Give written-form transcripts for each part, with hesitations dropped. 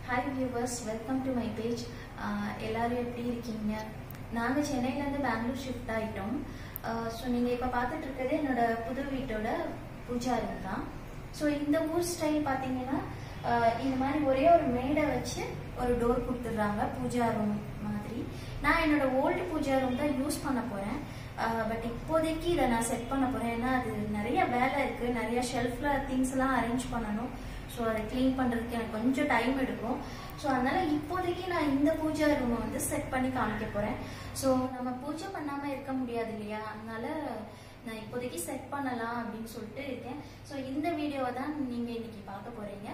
Hi viewers, welcome to my page. எல்லாரும் எப்படி இருக்கீங்க? நாங்க சென்னையில இருந்து பெங்களூர் ஷிஃப்ட் ஆயிட்டோம். சோ நீங்க இப்ப பார்த்துட்டு இருக்கிறது என்னோட புது வீட்டோட பூஜா ரூம் தான். சோ இந்த ஊர் ஸ்டைல் பாத்தீங்கன்னா இந்த மாதிரி ஒரே ஒரு மேடை வச்சு ஒரு டோர் கொடுத்துறாங்க பூஜா ரூம் மாதிரி. நான் என்னோட ஓல்டு பூஜா ரூம் தான் யூஸ் பண்ண போறேன். பட் இப்போதைக்கு இதை நான் செட் பண்ண போறேன். ஏன்னா அது நிறைய வேலை இருக்கு, நிறைய ஷெல்ஃப்ல திங்ஸ் எல்லாம் அரேஞ்ச் பண்ணணும். ஸோ அதை கிளீன் பண்ணுறதுக்கு எனக்கு கொஞ்சம் டைம் எடுக்கும். ஸோ அதனால இப்போதைக்கு நான் இந்த பூஜா ரூமை வந்து செட் பண்ணி காமிக்க போகிறேன். ஸோ நம்ம பூஜை பண்ணாமல் இருக்க முடியாது இல்லையா, அதனால நான் இப்போதைக்கு செட் பண்ணலாம் அப்படின்னு சொல்லிட்டு இருக்கேன். ஸோ இந்த வீடியோவை தான் நீங்கள் இன்னைக்கு பார்க்க போகிறீங்க.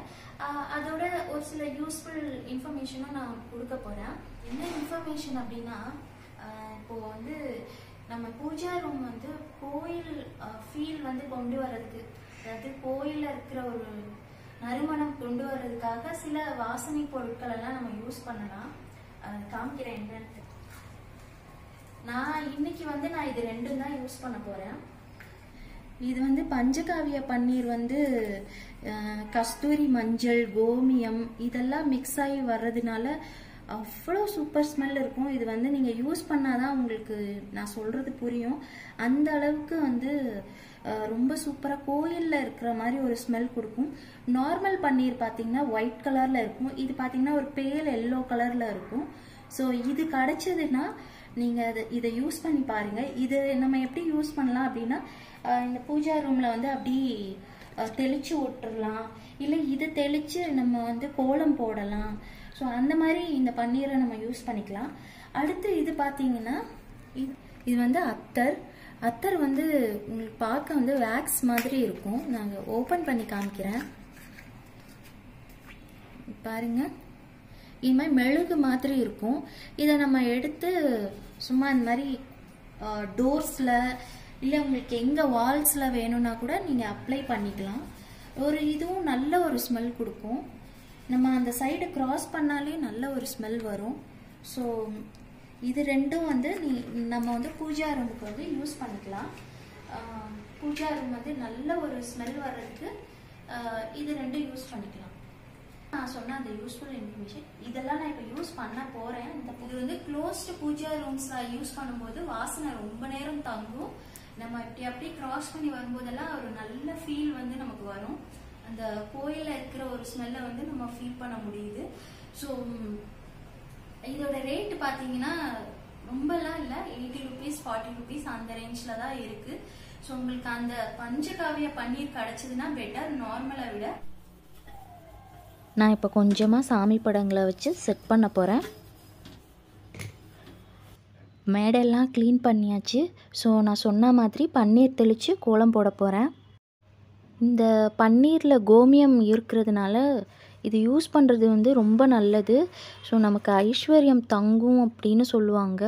அதோட ஒரு சில யூஸ்ஃபுல் இன்ஃபர்மேஷனும் நான் கொடுக்க போகிறேன். என்ன இன்ஃபர்மேஷன் அப்படின்னா, இப்போது வந்து நம்ம பூஜா ரூம் வந்து கோயில் ஃபீல் வந்து கொண்டு வர்றதுக்கு, அதாவது கோயிலில் இருக்கிற ஒரு நறுமணம் கொண்டு வர்றதுக்காக சில வாசனை பொருட்கள் எல்லாம் நம்ம யூஸ் பண்ணலாம். காமிக்கிறேன் என்னன்னு. நான் இன்னைக்கு வந்து நான் இது ரெண்டும் தான் யூஸ் பண்ண போறேன். இது வந்து பஞ்சகாவிய பன்னீர் வந்து கஸ்தூரி மஞ்சள், கோமியம் இதெல்லாம் மிக்ஸ் ஆகி வர்றதுனால அவ்வளோ சூப்பர் ஸ்மெல் இருக்கும். இது வந்து நீங்கள் யூஸ் பண்ணாதான் உங்களுக்கு நான் சொல்றது புரியும். அந்த அளவுக்கு வந்து ரொம்ப சூப்பராக கோயிலில் இருக்கிற மாதிரி ஒரு ஸ்மெல் கொடுக்கும். நார்மல் பன்னீர் பார்த்தீங்கன்னா ஒயிட் கலரில் இருக்கும், இது பார்த்தீங்கன்னா ஒரு பேல் எல்லோ கலரில் இருக்கும். ஸோ இது கிடைச்சதுன்னா நீங்கள் இதை யூஸ் பண்ணி பாருங்கள். இது நம்ம எப்படி யூஸ் பண்ணலாம் அப்படின்னா, இந்த பூஜா ரூமில் வந்து அப்படி தெளிச்சு விட்டுறலாம், இல்லை இதை தெளித்து நம்ம வந்து கோலம் போடலாம். ஸோ அந்த மாதிரி இந்த பன்னீரை நம்ம யூஸ் பண்ணிக்கலாம். அடுத்து இது பார்த்தீங்கன்னா இது வந்து அத்தர் வந்து உங்களுக்கு பார்க்க வந்து வேக்ஸ் மாதிரி இருக்கும். நாங்கள் ஓப்பன் பண்ணி காமிக்கிறேன் பாருங்க. இது மாதிரி மெழுகு மாதிரி இருக்கும். இதை நம்ம எடுத்து சும்மா இந்த மாதிரி டோர்ஸில் இல்லை உங்களுக்கு எங்கே வால்ஸில் வேணும்னா கூட நீங்கள் அப்ளை பண்ணிக்கலாம். இதுவும் நல்ல ஒரு ஸ்மெல் கொடுக்கும். நம்ம அந்த சைடு கிராஸ் பண்ணாலே நல்ல ஒரு ஸ்மெல் வரும். ஸோ இது ரெண்டும் வந்து நம்ம வந்து பூஜா ரூமுக்கு வந்து யூஸ் பண்ணிக்கலாம். பூஜா ரூம் வந்து நல்ல ஒரு ஸ்மெல் வர்றதுக்கு இது ரெண்டும் யூஸ் பண்ணிக்கலாம். நான் சொன்ன அந்த யூஸ்ஃபுல் இன்ஃபர்மேஷன் இதெல்லாம் நான் இப்போ யூஸ் பண்ண போகிறேன். இது வந்து க்ளோஸ்டு பூஜா ரூம்ஸில் யூஸ் பண்ணும்போது வாசனை ரொம்ப நேரம் தங்கும். நம்ம இப்படி அப்படியே கிராஸ் பண்ணி வரும்போதெல்லாம் ஒரு நல்ல ஃபீல் வந்து நமக்கு வரும். அந்த கோயிலில் இருக்கிற ஒரு ஸ்மெல்லை வந்து நம்ம ஃபீல் பண்ண முடியுது. ஸோ இதோட ரேட்டு பார்த்தீங்கன்னா ரொம்பலாம் இல்லை, 80 rupees 40 rupees அந்த ரேஞ்சில் தான் இருக்குது. ஸோ உங்களுக்கு அந்த பஞ்சகாவிய பன்னீர் கிடச்சிதுன்னா பெட்டர் நார்மலை விட. நான் இப்போ கொஞ்சமாக சாமி படங்களை வச்சு செட் பண்ண போகிறேன். மேடெல்லாம் க்ளீன் பண்ணியாச்சு. ஸோ நான் சொன்ன மாதிரி பன்னீர் தெளித்து கோலம் போட போகிறேன். இந்த பன்னீரில் கோமியம் இருக்கிறதுனால இது யூஸ் பண்ணுறது வந்து ரொம்ப நல்லது. ஸோ நமக்கு ஐஸ்வர்யம் தங்கும் அப்படின்னு சொல்லுவாங்க.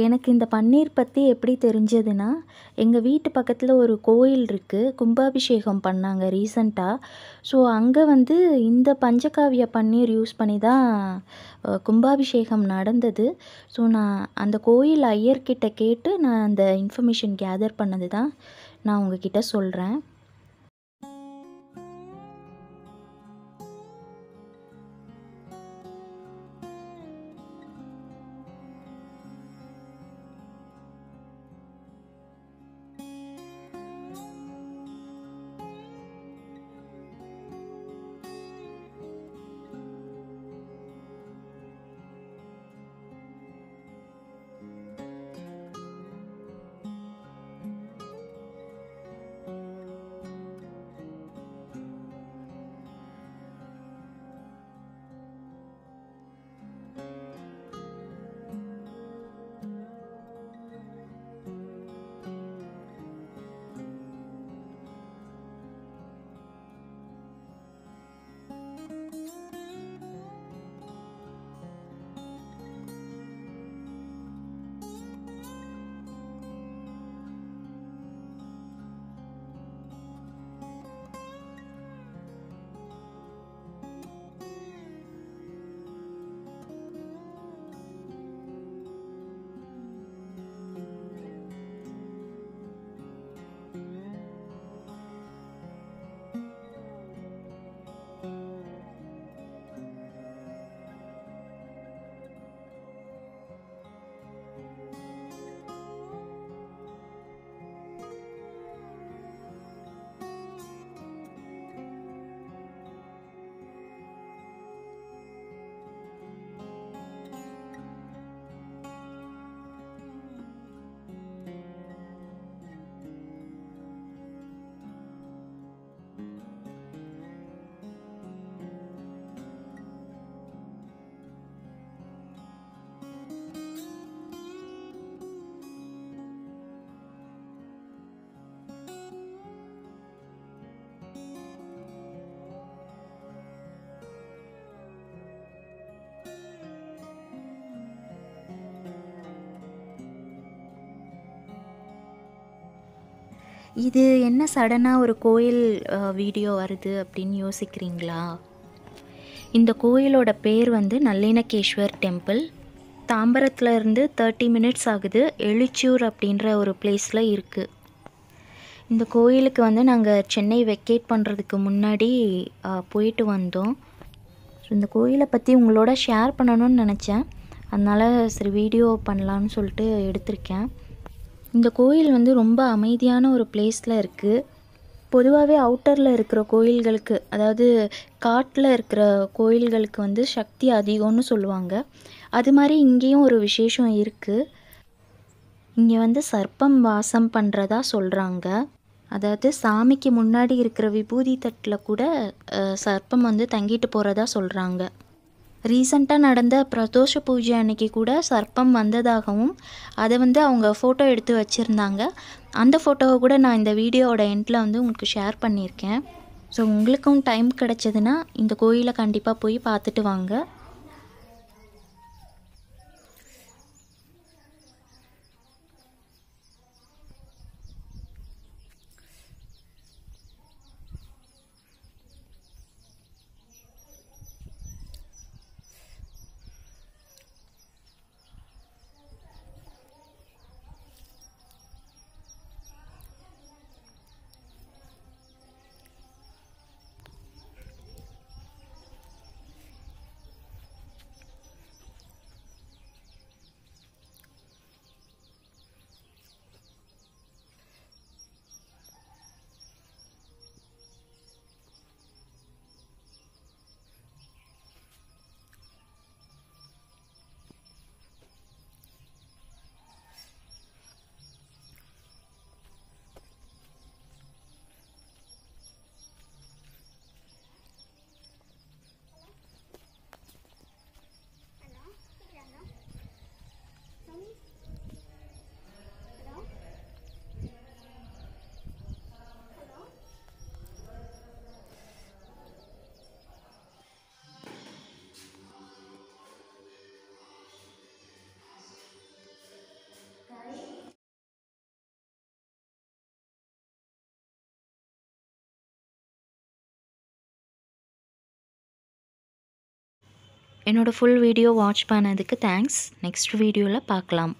எனக்கு இந்த பன்னீர் பற்றி எப்படி தெரிஞ்சதுன்னா, எங்கள் வீட்டு பக்கத்தில் ஒரு கோயில் இருக்குது, கும்பாபிஷேகம் பண்ணாங்க ரீசண்டாக. ஸோ அங்கே வந்து இந்த பஞ்சகாவிய பன்னீர் யூஸ் பண்ணி தான் கும்பாபிஷேகம் நடந்தது. ஸோ நான் அந்த கோயில் ஐயர்கிட்ட கேட்டு நான் அந்த இன்ஃபர்மேஷன் கேதர் பண்ணது தான் நான் உங்ககிட்ட சொல்கிறேன். இது என்ன சடனாக ஒரு கோயில் வீடியோ வருது அப்படின்னு யோசிக்கிறீங்களா? இந்த கோயிலோட பேர் வந்து நல்லினக்கேஸ்வர் டெம்பிள். தாம்பரத்துல இருந்து 30 மினிட்ஸ் ஆகுது. எழுச்சூர் அப்படின்ற ஒரு பிளேஸில் இருக்குது. இந்த கோயிலுக்கு வந்து நாங்கள் சென்னை வெக்கேட் பண்ணுறதுக்கு முன்னாடி போயிட்டு வந்தோம். இந்த கோயிலை பற்றி உங்களோட ஷேர் பண்ணணும்னு நினச்சேன். அதனால் சரி வீடியோ பண்ணலான்னு சொல்லிட்டு எடுத்திருக்கேன். இந்த கோயில் வந்து ரொம்ப அமைதியான ஒரு பிளேஸில் இருக்குது. பொதுவாகவே அவுட்டரில் இருக்கிற கோயில்களுக்கு, அதாவது காட்டில் இருக்கிற கோயில்களுக்கு வந்து சக்தி அதிகம்னு சொல்லுவாங்க. அது மாதிரி இங்கேயும் ஒரு விசேஷம் இருக்குது. இங்கே வந்து சர்ப்பம் வாசம் பண்ணுறதா சொல்கிறாங்க. அதாவது சாமிக்கு முன்னாடி இருக்கிற விபூதி தட்டில் கூட சர்ப்பம் வந்து தங்கிட்டு போகிறதா சொல்கிறாங்க. ரீசண்டாக நடந்த பிரதோஷ பூஜை அன்னைக்கு கூட சர்ப்பம் வந்ததாகவும் அதை வந்து அவங்க ஃபோட்டோ எடுத்து வச்சுருந்தாங்க. அந்த ஃபோட்டோவை கூட நான் இந்த வீடியோவோட எண்டில் வந்து உங்களுக்கு ஷேர் பண்ணியிருக்கேன். ஸோ உங்களுக்கும் டைம் கிடச்சதுன்னா இந்த கோயிலை கண்டிப்பாக போய் பார்த்துட்டு வாங்க. என்னோடய ஃபுல் வீடியோ வாட்ச் பண்ணதுக்கு தேங்க்ஸ். நெக்ஸ்ட் வீடியோவில் பார்க்கலாம்.